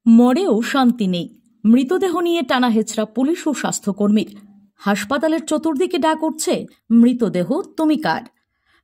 মরেও শান্তি নেই। মৃতদেহ নিয়ে টানা হেচড়া পুলিশ ও স্বাস্থ্যকর্মীর। হাসপাতালের চতুর্দিকে ডাক উঠছে, মৃতদেহ তুমি কার।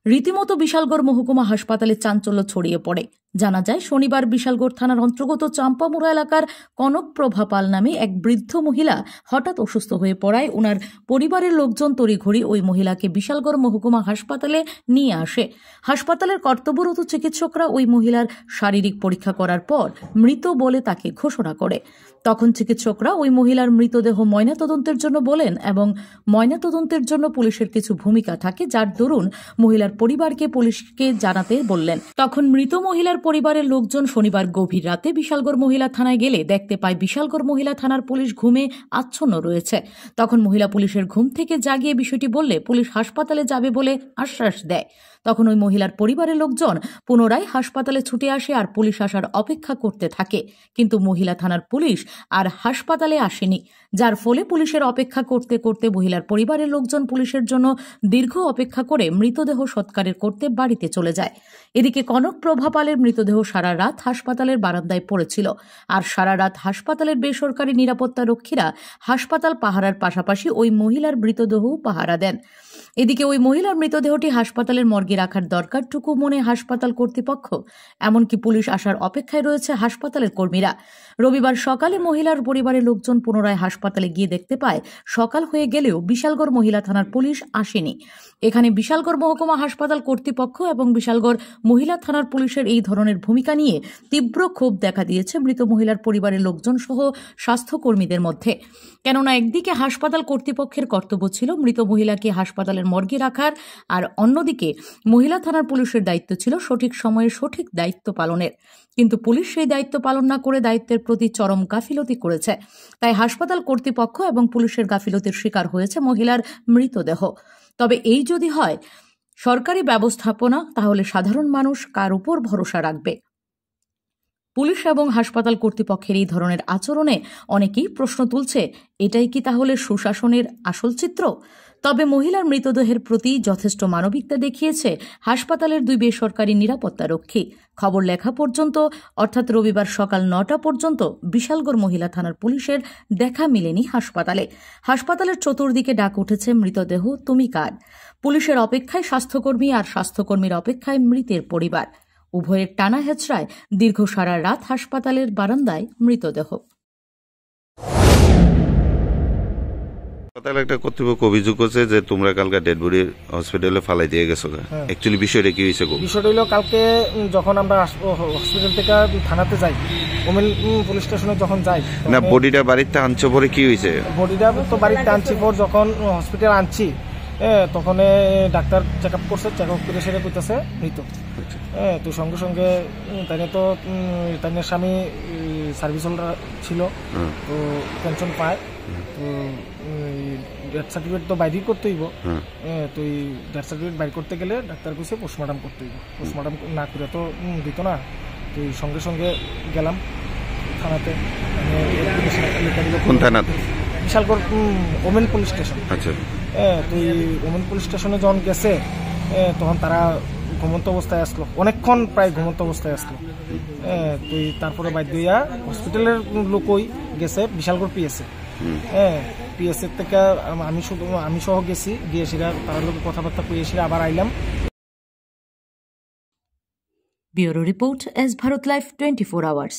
রীতিমতো বিশালগড় মহকুমা হাসপাতালে চাঞ্চল্য ছড়িয়ে পড়ে। জানা যায়, শনিবার বিশালগড় থানার অন্তর্গত চাম্পামুড়া এলাকার কনকপ্রভা পাল নামে এক বৃদ্ধ মহিলা হঠাৎ অসুস্থ হয়ে পড়ায় ওনার পরিবারের লোকজন তড়িঘড়ি ওই মহিলাকে বিশালগড় মহকুমা হাসপাতালে নিয়ে আসে। হাসপাতালের কর্তব্যরত চিকিৎসকরা ওই মহিলার শারীরিক পরীক্ষা করার পর মৃত বলে তাকে ঘোষণা করে। তখন চিকিৎসকরা ওই মহিলার মৃতদেহ ময়নাতদন্তের জন্য বলেন এবং ময়নাতদন্তের জন্য পুলিশের কিছু ভূমিকা থাকে, যার দরুন মহিলার পরিবারকে পুলিশকে জানাতে বললেন। তখন মৃত মহিলার পরিবারের লোকজন শনিবার গভীর রাতে বিশালগড় মহিলা থানায় গেলে দেখতে পায় বিশালগড় মহিলা থানার পুলিশ ঘুমে আচ্ছন্ন রয়েছে। তখন মহিলা পুলিশের ঘুম থেকে জাগিয়ে বিষয়টি বললে পুলিশ হাসপাতালে যাবে বলে আশ্বাস দেয়। তখন ওই মহিলার পরিবারের লোকজন পুনরায় হাসপাতালে ছুটে আসে আর পুলিশ আসার অপেক্ষা করতে থাকে, কিন্তু মহিলা থানার পুলিশ আর হাসপাতালে আসেনি, যার ফলে পুলিশের অপেক্ষা করতে করতে মহিলার পরিবারের লোকজন পুলিশের জন্য দীর্ঘ অপেক্ষা করে মৃতদেহ সৎকারের করতে বাড়িতে চলে যায়। এদিকে কনকপ্রভা পালের মৃতদেহ সারা রাত হাসপাতালের বারান্দায় পড়েছিল, আর সারা রাত হাসপাতালের বেসরকারি নিরাপত্তা রক্ষীরা হাসপাতাল পাহারার পাশাপাশি ওই মহিলার মৃতদেহও পাহারা দেন। এদিকে ওই মহিলার মৃতদেহটি হাসপাতালের মর্গে রাখার দরকারটুকু মনে হাসপাতাল কর্তৃপক্ষ, এমনকি পুলিশ আসার অপেক্ষায় রয়েছে হাসপাতালের কর্মীরা। রবিবার সকালে মহিলার পরিবারের লোকজন পুনরায় হাসপাতালে গিয়ে দেখতে পায় সকাল হয়ে গেলেও বিশালগড় মহিলা থানার পুলিশ আসেনি। এখানে বিশালগড় মহকুমা হাসপাতাল কর্তৃপক্ষ এবং বিশালগড় মহিলা থানার পুলিশের এই ধরনের ভূমিকা নিয়ে তীব্র ক্ষোভ দেখা দিয়েছে মৃত মহিলার পরিবারের লোকজন সহ স্বাস্থ্যকর্মীদের মধ্যে। কেননা একদিকে হাসপাতাল কর্তৃপক্ষের কর্তব্য ছিল মৃত মহিলাকে হাসপাতালের মর্গে রাখার, আর অন্যদিকে মহিলা থানার পুলিশের দায়িত্ব ছিল সঠিক সময়ে সঠিক দায়িত্ব পালনের। কিন্তু পুলিশ সেই দায়িত্ব পালন না করে দায়িত্বের প্রতি চরম গাফিলতি করেছে। তাই হাসপাতাল কর্তৃপক্ষ এবং পুলিশের গাফিলতির শিকার হয়েছে মহিলার মৃতদেহ। তবে এই যদি হয় সরকারি ব্যবস্থাপনা, তাহলে সাধারণ মানুষ কার উপর ভরসা রাখবে? পুলিশ এবং হাসপাতাল কর্তৃপক্ষের এই ধরনের আচরণে অনেকেই প্রশ্ন তুলছে, এটাই কি তাহলে সুশাসনের আসল চিত্র? তবে মহিলার মৃতদেহের প্রতি যথেষ্ট মানবিকতা দেখিয়েছে হাসপাতালের দুই বেসরকারি নিরাপত্তা রক্ষী। খবর লেখা পর্যন্ত, অর্থাৎ রবিবার সকাল 9টা পর্যন্ত বিশালগড় মহিলা থানার পুলিশের দেখা মেলেনি হাসপাতালে। হাসপাতালের চতুর্দিকে ডাক উঠেছে, মৃতদেহ তুমি কার। পুলিশের অপেক্ষায় স্বাস্থ্যকর্মী আর স্বাস্থ্যকর্মীর অপেক্ষায় মৃতের পরিবার। উভয়ের টানা হেচড়ায় দীর্ঘ সারা রাত হাসপাতালের বারান্দায় মৃতদেহ। হাসপাতালে একটা কর্তৃপক্ষ অভিযোগ করছে যে তোমরা কালকে ডেড বডি হসপিটালে ফালাই দিয়ে গেছো। অ্যাকচুয়ালি বিষয়টা কি হয়েছে? বিষয়টা হলো, কালকে যখন আমরা হসপিটাল থেকে থানাতে যাই, ওমেন পুলিশ স্টেশনে যখন যাই, না বডিটা বাড়িতে আনছো পরে কি হয়েছে? বডিটা তো বাড়িতে আনছি পর যখন হসপিটাল আনছি তখন ডাক্তার চেক আপ করছে, চেক আপ করে সেটা কইতেছে মৃত। তো সঙ্গে সঙ্গে তাই স্বামী সার্ভিস হোল্ডার ছিল, তো পেনশন পায়, তো ডেথ সার্টিফিকেট তো বাইরই করতে হইব। তো এই ডেথ সার্টিফিকেট বাইর করতে গেলে ডাক্তার কইছে পোস্টমর্টম করতে হইব, পোস্টমর্টম না করে তো দিত না। তো সঙ্গে সঙ্গে গেলাম থানাতে। কোন থানাতে? Bishalgarh women police station. আচ্ছা। তো এই ওমেন পুলিশ স্টেশনে যখন গেছে তখন তারা ঘুমন্ত অবস্থায় আসলো, অনেকক্ষণ প্রায় ঘুমন্ত অবস্থায় আসলো। তো তারপরে বাধ্য হইয়া হসপিটালের লোকই গেছে বিশালগড় পিএসএ। পিএসএ থেকে আমি সহ গেছি, গিয়ে সেটা তার লোক কথাবার্তা কইয়ে সেটা আবার আইলাম। Bureau report, S Bharat live 24 hours.